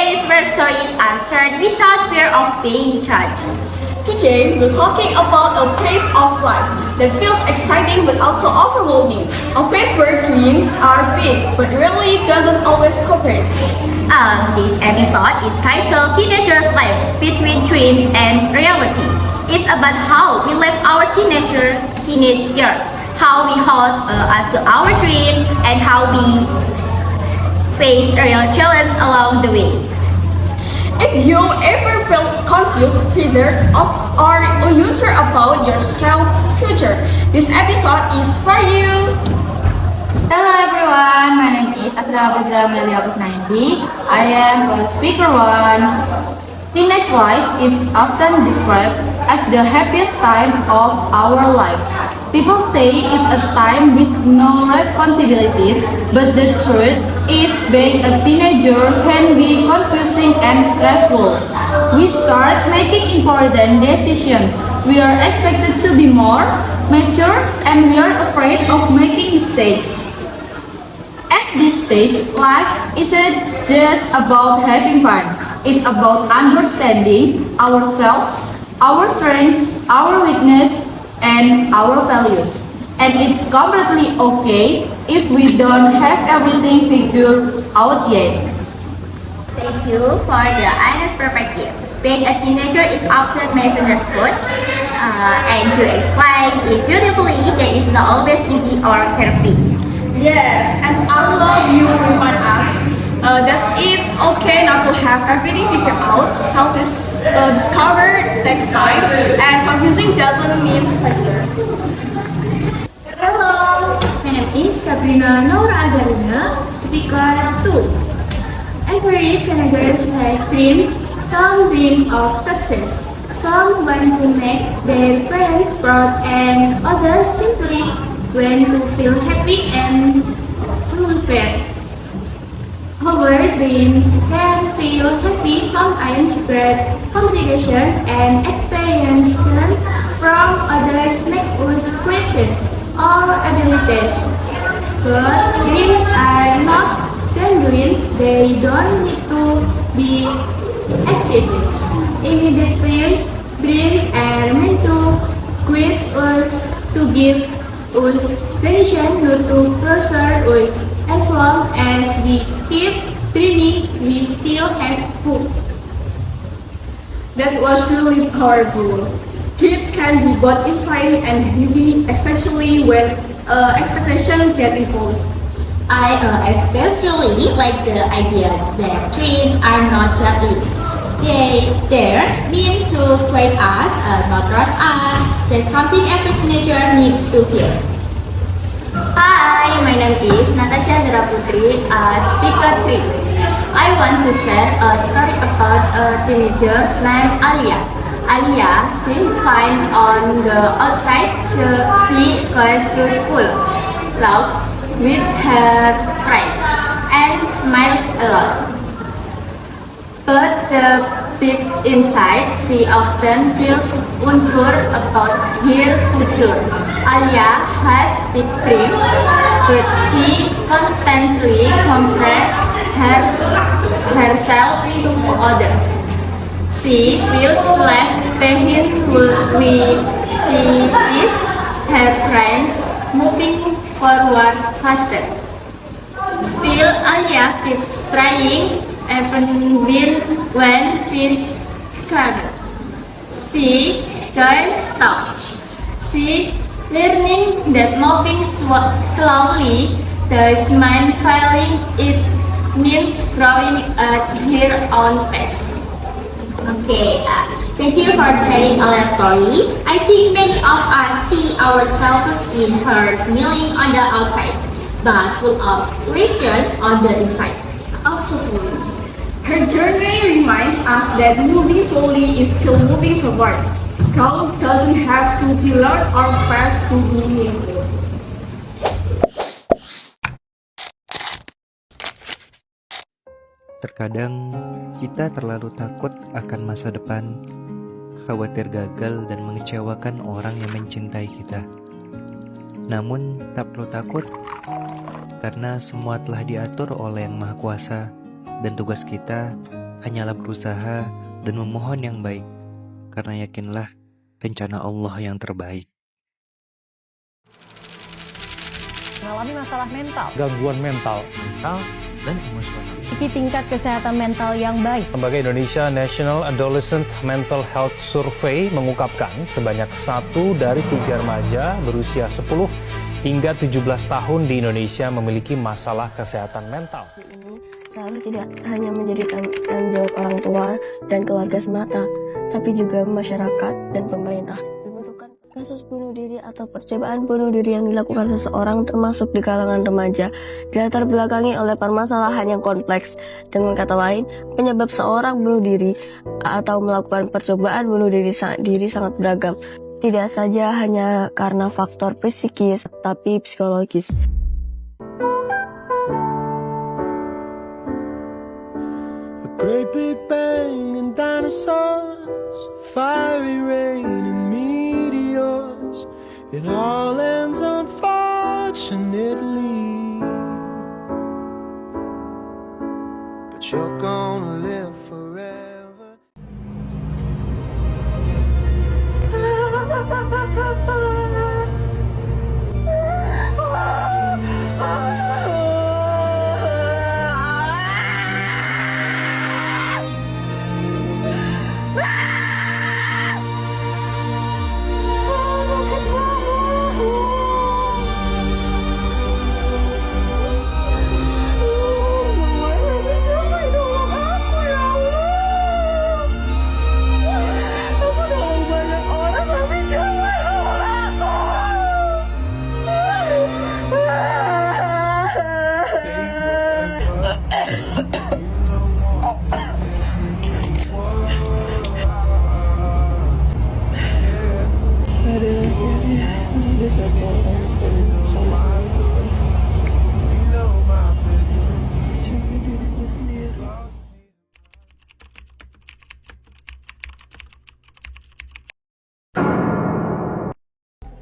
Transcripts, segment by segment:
place where stories are shared without fear of being judged. Today, we're talking about a pace of life that feels exciting but also overwhelming. A pace where dreams are big but really doesn't always cooperate. This episode is titled Teenager's Life Between Dreams and Reality. It's about how we live our teenage years, how we hold onto our dreams, and how we face real challenge along the way. If you ever felt confused, pressured, or unsure about your future, this episode is for you. Hello everyone, my name is Asra Putra Melia Kusnaidi. I am a speaker one. Teenage life is often described as the happiest time of our lives. People say it's a time with no responsibilities, but the truth is being a teenager can be confusing and stressful. We start making important decisions. We are expected to be more mature and we are afraid of making mistakes. At this stage, life isn't just about having fun. It's about understanding ourselves, our strengths, our weakness, and our values. And it's completely okay if we don't have everything figured out yet. Thank you for the honest perspective. Being a teenager is often misunderstood, and to explain it beautifully, that is not always easy or carefree. Yes, and I love you remind us that it's okay not to have everything figured out. Self-discover takes time, and confusing doesn't mean failure. Hello, my name is Sabrina Noura Azarina, speaker 2. Every teenager has dreams. Some dream of success, some want to make their parents proud, and others simply want to feel happy and fulfilled. However, dreams can feel heavy, sometimes spread complication and experiences from others make us question our abilities. But dreams are not genuine, they don't need to be executed. Immediately, dreams are meant to guide us, to give us direction, not to pressure us. As long as we keep dreaming, we still have hope. That was really powerful. Trips can be both inspiring and heavy, especially when expectations get involved. I especially like the idea that dreams are not flat-ins. They're meant to guide us, not rush us. That's something every teenager needs to hear. Hi, my name is Natasha Dara Putri, speaker 3. I want to share a story about a teenager named Alia. Alia seems fine on the outside, so she goes to school, laughs with her friends, and smiles a lot. But deep inside, she often feels unsure about her future. Alia has big dreams, but she constantly compares herself to others. She feels left behind when she sees her friends moving forward faster. Still, Alia keeps trying, even when she's scared. She doesn't stop. She learning that moving slowly does mean failing. It means growing at her own pace. Okay, thank you for sharing our story. I think many of us see ourselves in her smiling on the outside, but full of questions on the inside. Absolutely. Her journey reminds us that moving slowly is still moving forward. Growth doesn't have to be loud or fast to be meaningful. Terkadang kita terlalu takut akan masa depan, khawatir gagal dan mengecewakan orang yang mencintai kita. Namun tak perlu takut, karena semua telah diatur oleh Yang Maha Kuasa, dan tugas kita hanyalah berusaha dan memohon yang baik, karena yakinlah rencana Allah yang terbaik. Mengalami masalah mental, gangguan mental. dan emosional. memiliki tingkat kesehatan mental yang baik. Lembaga Indonesia National Adolescent Mental Health Survey mengungkapkan sebanyak 1 dari 3 remaja berusia 10 hingga 17 tahun di Indonesia memiliki masalah kesehatan mental. Ini seharusnya tidak hanya menjadi tanggung jawab orang tua dan keluarga semata, tapi juga masyarakat dan pemerintah. Dibutuhkan kasus bunuh diri atau percobaan bunuh diri yang dilakukan seseorang termasuk di kalangan remaja dilatar belakangi oleh permasalahan yang kompleks. Dengan kata lain, penyebab seorang bunuh diri atau melakukan percobaan bunuh diri sangat beragam. Tidak saja hanya karena faktor psikis, tapi psikologis. A great big bang and dinosaurs, fiery rain and meteors. It all ends unfortunately, but you're gonna live forever.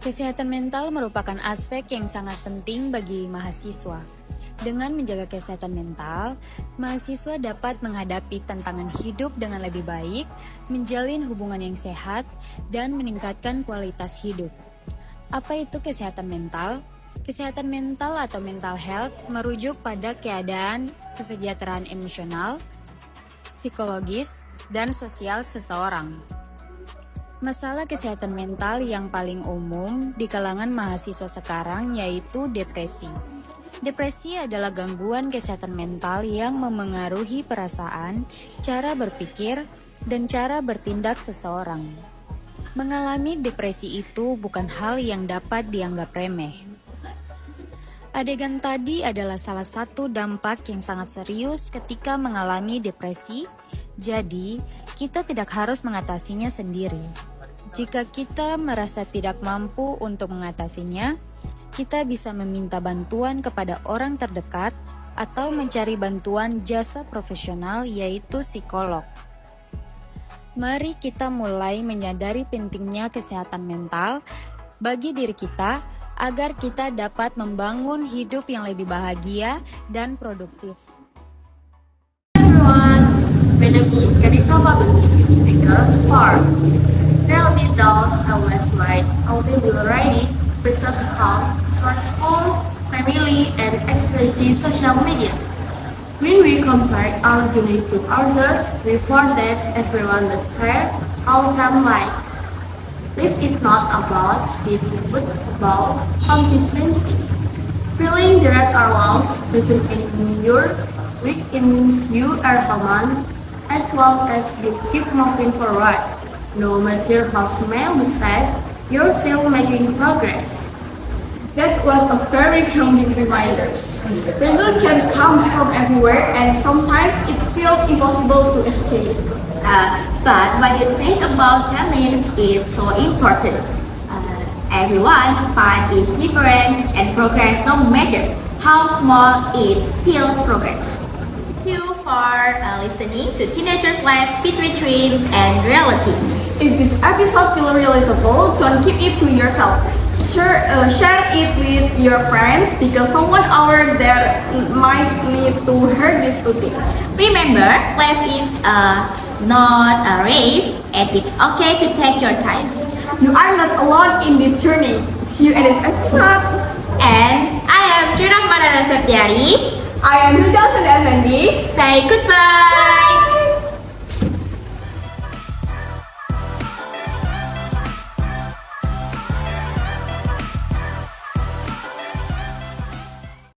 Kesehatan mental merupakan aspek yang sangat penting bagi mahasiswa. Dengan menjaga kesehatan mental, mahasiswa dapat menghadapi tantangan hidup dengan lebih baik, menjalin hubungan yang sehat, dan meningkatkan kualitas hidup. Apa itu kesehatan mental? Kesehatan mental atau mental health merujuk pada keadaan kesejahteraan emosional, psikologis, dan sosial seseorang. Masalah kesehatan mental yang paling umum di kalangan mahasiswa sekarang yaitu depresi. Depresi adalah gangguan kesehatan mental yang memengaruhi perasaan, cara berpikir, dan cara bertindak seseorang. Mengalami depresi itu bukan hal yang dapat dianggap remeh. Adegan tadi adalah salah satu dampak yang sangat serius ketika mengalami depresi, jadi kita tidak harus mengatasinya sendiri. Jika kita merasa tidak mampu untuk mengatasinya, kita bisa meminta bantuan kepada orang terdekat atau mencari bantuan jasa profesional yaitu psikolog. Mari kita mulai menyadari pentingnya kesehatan mental bagi diri kita agar kita dapat membangun hidup yang lebih bahagia dan produktif. Everyone, my name is Kadisa Fabri, speaker 4. Reality dolls always right, audio variety, research calm for school, family, and especially social media. When we compare our journey to others, we found that everyone that care all time life. Life is not about speed, but about consistency. Feeling that our loss doesn't mean you're weak, it means you are human as long as you keep moving forward. No matter how small mistake, you're still making progress. That was a very grounding reminder. Pressure can come from everywhere and sometimes it feels impossible to escape. But what you said about timelines is so important. Everyone's path is different and progress, no matter how small, it's still progress. Thank you for listening to Teenagers Life Between Dreams and Reality. If this episode feels relatable, don't keep it to yourself. share it with your friends because someone out there might need to hear this today. Remember, life is not a race, and it's okay to take your time. You are not alone in this journey. See you at this episode. And I am Jurah Madana Septiari. I am Hilda Sandi. Say goodbye.